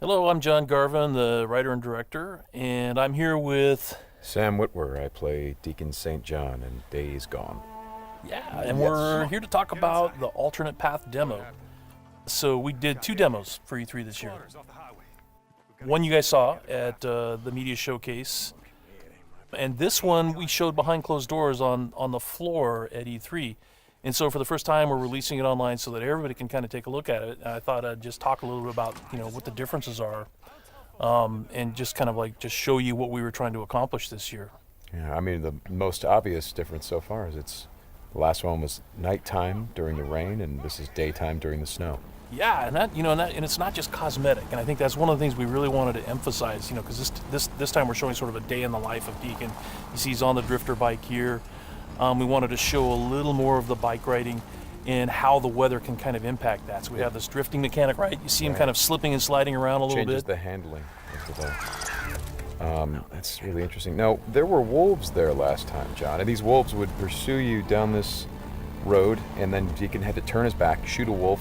Hello, I'm John Garvin, the writer and director, and I'm here with... Sam Witwer. I play Deacon St. John in Days Gone. Yeah, and we're here to talk about the Alternate Path demo. So we did 2 demos for E3 this year. One you guys saw at the media showcase, and this one we showed behind closed doors on the floor at E3. And so for the first time, we're releasing it online so that everybody can kind of take a look at it. And I thought I'd just talk a little bit about, what the differences are, and just kind of just show you what we were trying to accomplish this year. Yeah, I mean, the most obvious difference so far is the last one was nighttime during the rain, and this is daytime during the snow. Yeah, and it's not just cosmetic, and I think that's one of the things we really wanted to emphasize, because this time we're showing sort of a day in the life of Deacon. You see he's on the drifter bike here. We wanted to show a little more of the bike riding and how the weather can kind of impact that. So we have this drifting mechanic, right? You see him kind of slipping and sliding around a little bit. Changes the handling of the bike. That's really interesting. Now, there were wolves there last time, John, and these wolves would pursue you down this road, and then Deacon had to turn his back, shoot a wolf,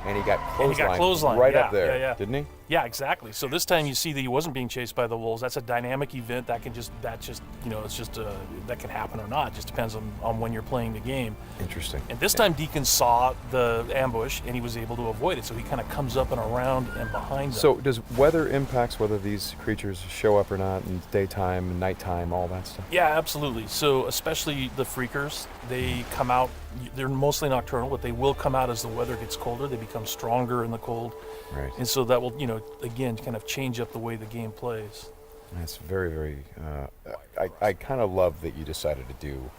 and he got clotheslined right up there, didn't he? Yeah, exactly. So this time you see that he wasn't being chased by the wolves. That's a dynamic event that can that can happen or not. It just depends on when you're playing the game. Interesting. And this time Deacon saw the ambush and he was able to avoid it. So he kind of comes up and around and behind them. So does weather impacts whether these creatures show up or not in daytime, nighttime, all that stuff? Yeah, absolutely. So especially the freakers, they come out, they're mostly nocturnal, but they will come out as the weather gets colder. They become stronger in the cold. Right. And so that will, again, kind of change up the way the game plays. That's very, very, I kind of love that you decided to do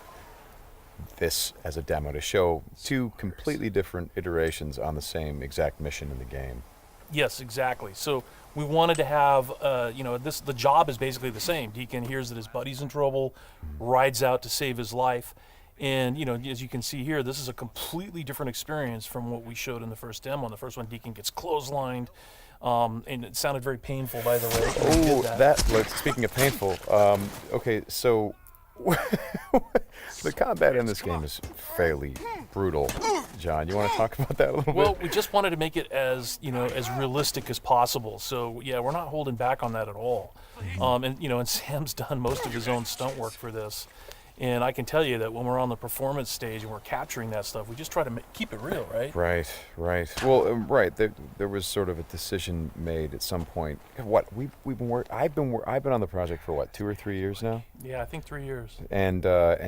this as a demo to show 2 completely different iterations on the same exact mission in the game. Yes, exactly. So we wanted to have, the job is basically the same. Deacon hears that his buddy's in trouble, rides out to save his life. And, as you can see here, this is a completely different experience from what we showed in the first demo. In the first one, Deacon gets clotheslined, and it sounded very painful, by the way. Oh, speaking of painful, okay, so the combat in this game is fairly brutal. John, you want to talk about that a little bit? Well, we just wanted to make it as realistic as possible. So, yeah, we're not holding back on that at all. And Sam's done most of his own stunt work for this. And I can tell you that when we're on the performance stage and we're capturing that stuff, we just try to keep it real, right? Right. Well, right. There was sort of a decision made at some point. What I've been on the project for 2 or 3 years now. Yeah, I think 3 years. And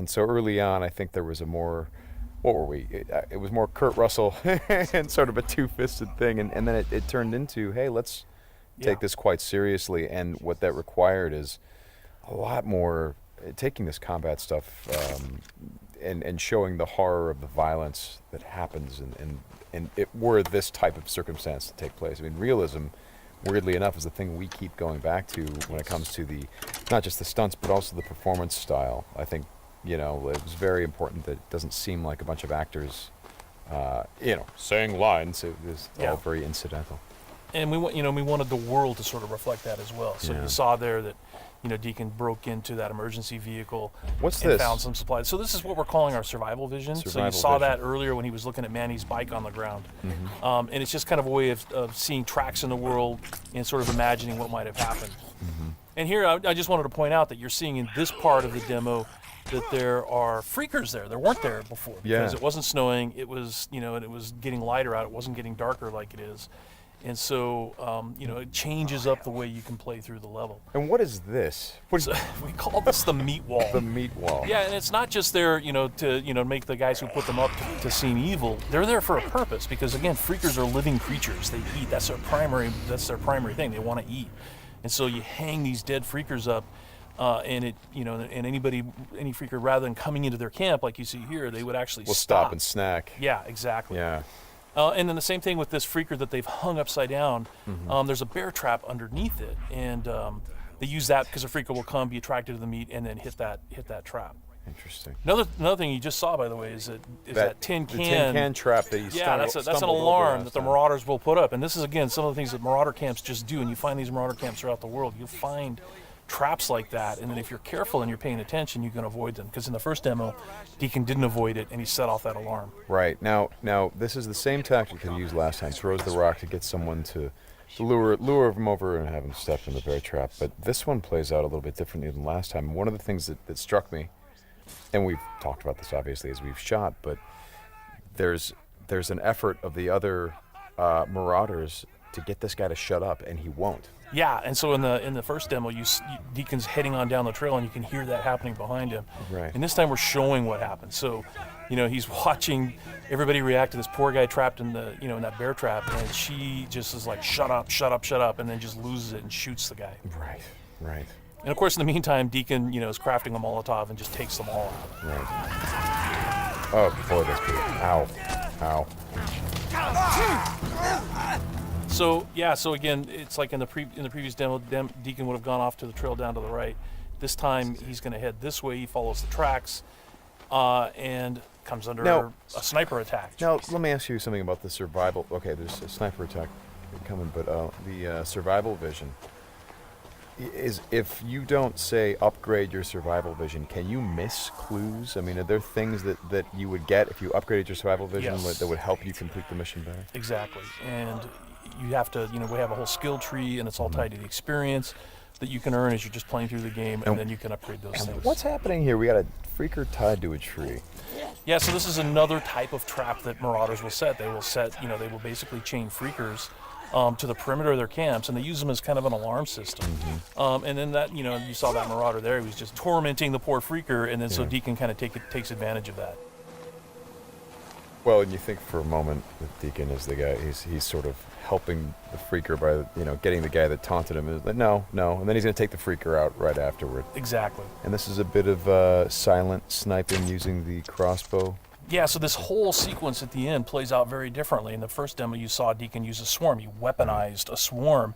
so early on, I think there was a more, what were we? It was more Kurt Russell and sort of a two-fisted thing, and then it turned into, hey, let's take this quite seriously. And what that required is a lot more. Taking this combat stuff and showing the horror of the violence that happens and it were this type of circumstance to take place. I mean, realism, weirdly enough, is the thing we keep going back to when it comes to not just the stunts, but also the performance style. I think, it was very important that it doesn't seem like a bunch of actors, saying lines. It was all very incidental. And we wanted the world to sort of reflect that as well. So you saw there that, Deacon broke into that emergency vehicle and found some supplies. So this is what we're calling our survival vision. So you saw that earlier when he was looking at Manny's bike on the ground. Mm-hmm. And it's just kind of a way of seeing tracks in the world and sort of imagining what might have happened. Mm-hmm. And here I just wanted to point out that you're seeing in this part of the demo that there are freakers there. There weren't there before because it wasn't snowing. It was, and it was getting lighter out. It wasn't getting darker like it is. And so, it changes up the way you can play through the level. And what is this? So, we call this the meat wall. The meat wall. Yeah, and it's not just there, to make the guys who put them up to seem evil. They're there for a purpose because, again, freakers are living creatures. They eat. That's their primary thing. They want to eat. And so you hang these dead freakers up, and and any freaker, rather than coming into their camp like you see here, they would actually stop and snack. Yeah, exactly. Yeah. And then the same thing with this freaker that they've hung upside down. Mm-hmm. There's a bear trap underneath it, and they use that because a freaker will come, be attracted to the meat, and then hit that trap. Interesting. Another thing you just saw, by the way, is that tin can. The tin can trap that you that's an alarm that the Marauders will put up. And this is, again, some of the things that Marauder camps just do. And you find these Marauder camps throughout the world. You'll find traps like that, and then if you're careful and you're paying attention, you can avoid them. Because in the first demo, Deacon didn't avoid it, and he set off that alarm. Right. Now this is the same tactic that he used last time. Throws the rock to get someone to lure him over and have him step in the bear trap. But this one plays out a little bit differently than last time. One of the things that struck me, and we've talked about this obviously as we've shot, but there's an effort of the other Marauders to get this guy to shut up, and he won't. Yeah, and so in the first demo, Deacon's heading on down the trail, and you can hear that happening behind him. Right. And this time we're showing what happened. So, he's watching everybody react to this poor guy trapped in the in that bear trap, and she just is like, shut up, shut up, shut up, and then just loses it and shoots the guy. Right. Right. And of course, in the meantime, Deacon is crafting a Molotov and just takes them all out. Right. Oh boy, that's good. Ow. Ow. So again, it's like in the previous demo, Deacon would have gone off to the trail down to the right. This time he's going to head this way. He follows the tracks, and comes under a sniper attack. Now let me ask you something about the survival. Okay, there's a sniper attack coming, but the survival vision is, if you don't say upgrade your survival vision, can you miss clues? I mean, are there things that you would get if you upgraded your survival vision that would help you complete the mission better? Exactly, and you have to, we have a whole skill tree, and it's all tied to the experience that you can earn as you're just playing through the game, and then you can upgrade those things. What's happening here? We got a freaker tied to a tree. Yeah, so this is another type of trap that Marauders will set. They will set, they will basically chain freakers to the perimeter of their camps, and they use them as kind of an alarm system. And then that, you saw that Marauder there, he was just tormenting the poor freaker, and then so Deacon kind of takes advantage of that. Well, and you think for a moment that Deacon is the guy, he's sort of helping the freaker by, getting the guy that taunted him. Is like, no, and then he's going to take the freaker out right afterward. Exactly. And this is a bit of silent sniping using the crossbow. Yeah, so this whole sequence at the end plays out very differently. In the first demo, you saw Deacon use a swarm. He weaponized a swarm,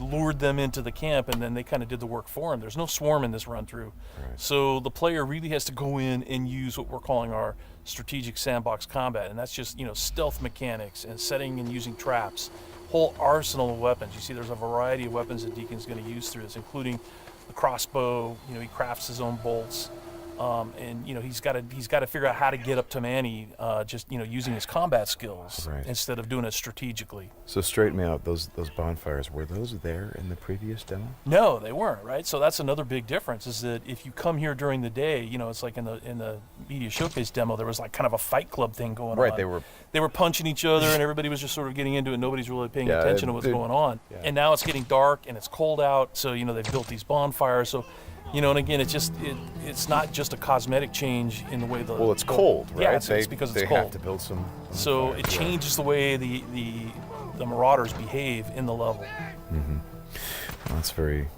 lured them into the camp, and then they kind of did the work for him. There's no swarm in this run-through. Right. So the player really has to go in and use what we're calling our strategic sandbox combat, and that's just, stealth mechanics and setting and using traps, whole arsenal of weapons. You see there's a variety of weapons that Deacon's going to use through this, including the crossbow. He crafts his own bolts. And he's got to figure out how to get up to Manny, just using his combat skills instead of doing it strategically. So straighten me out. Those bonfires, were those there in the previous demo? No, they weren't. Right. So that's another big difference. Is that if you come here during the day, it's like in the media showcase demo, there was like kind of a fight club thing going on. Right. They were punching each other, and everybody was just sort of getting into it. Nobody's really paying attention to what's going on. Yeah. And now it's getting dark and it's cold out. So they've built these bonfires. So. And again, it's not just a cosmetic change in the way the... Well, it's cold, right? Yeah, it's because it's cold. They have to build some... So it changes the way the Marauders behave in the level. Mm-hmm. Well, that's very...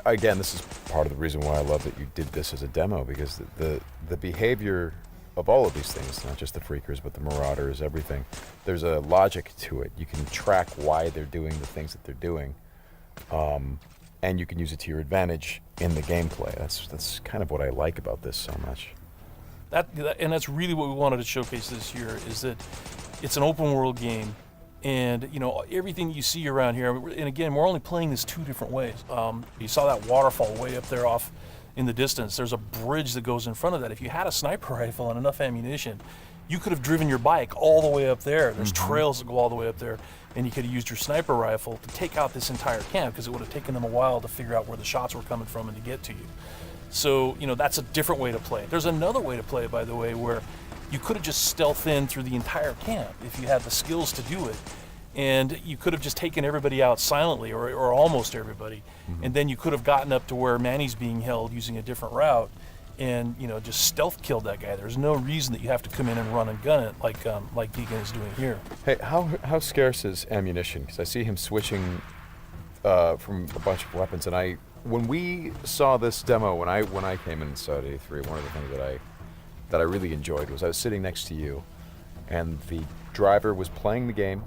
Again, this is part of the reason why I love that you did this as a demo, because the behavior of all of these things, not just the freakers, but the Marauders, everything, there's a logic to it. You can track why they're doing the things that they're doing. And you can use it to your advantage in the gameplay. That's kind of what I like about this so much. And that's really what we wanted to showcase this year, is that it's an open world game, and everything you see around here. And again, we're only playing this two different ways. You saw that waterfall way up there off in the distance. There's a bridge that goes in front of that. If you had a sniper rifle and enough ammunition, you could have driven your bike all the way up there. There's trails that go all the way up there. And you could have used your sniper rifle to take out this entire camp, because it would have taken them a while to figure out where the shots were coming from and to get to you. So, that's a different way to play it. There's another way to play it, by the way, where you could have just stealthed in through the entire camp if you had the skills to do it. And you could have just taken everybody out silently, or almost everybody. And then you could have gotten up to where Manny's being held using a different route, and just stealth killed that guy. There's no reason that you have to come in and run and gun it like Deacon is doing here. Hey, how scarce is ammunition? Because I see him switching from a bunch of weapons, and when we saw this demo, when I came in and saw it at A3, one of the things that I really enjoyed was I was sitting next to you, and the driver was playing the game,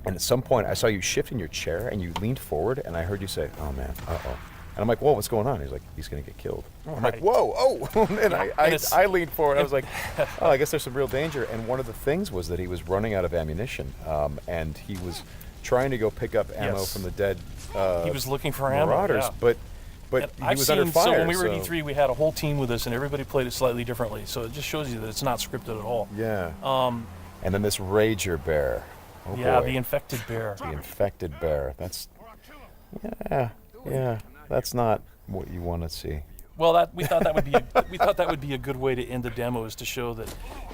and at some point I saw you shift in your chair and you leaned forward, and I heard you say, "Oh man, uh-oh." And I'm like, whoa, what's going on? He's like, he's going to get killed. I'm like, whoa, oh. And I leaned forward. I was like, oh, I guess there's some real danger. And one of the things was that he was running out of ammunition. And he was trying to go pick up ammo from the dead he was looking for Marauders. ammo, But but he I've was seen, under fire. so when we were at E3, we had a whole team with us, and everybody played it slightly differently. So it just shows you that it's not scripted at all. Yeah. And then this Rager Bear. Oh yeah, boy. the infected bear. The infected bear. That's, yeah. That's not what you want to see. Well, we thought that would be a good way to end the demo, is to show that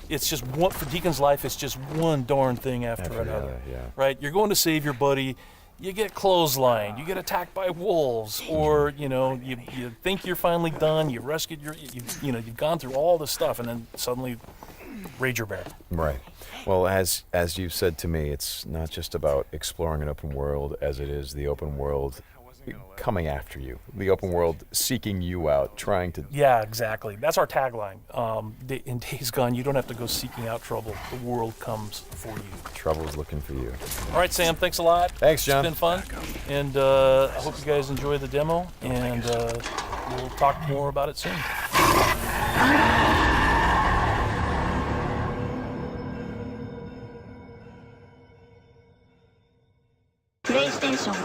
it's just one, for Deacon's life. It's just one darn thing after another. Yeah. Right? You're going to save your buddy. You get clotheslined, you get attacked by wolves, or you think you're finally done. You rescued you've gone through all this stuff, and then suddenly, Rager Bear. Right. Well, as you said to me, it's not just about exploring an open world, as it is the open world coming after you, the open world seeking you out, trying to. Yeah, exactly. That's our tagline. In Days Gone, you don't have to go seeking out trouble. The world comes for you. Trouble's looking for you. All right, Sam. Thanks a lot. Thanks, John. It's been fun, and I hope you guys enjoy the demo, and we'll talk more about it soon. PlayStation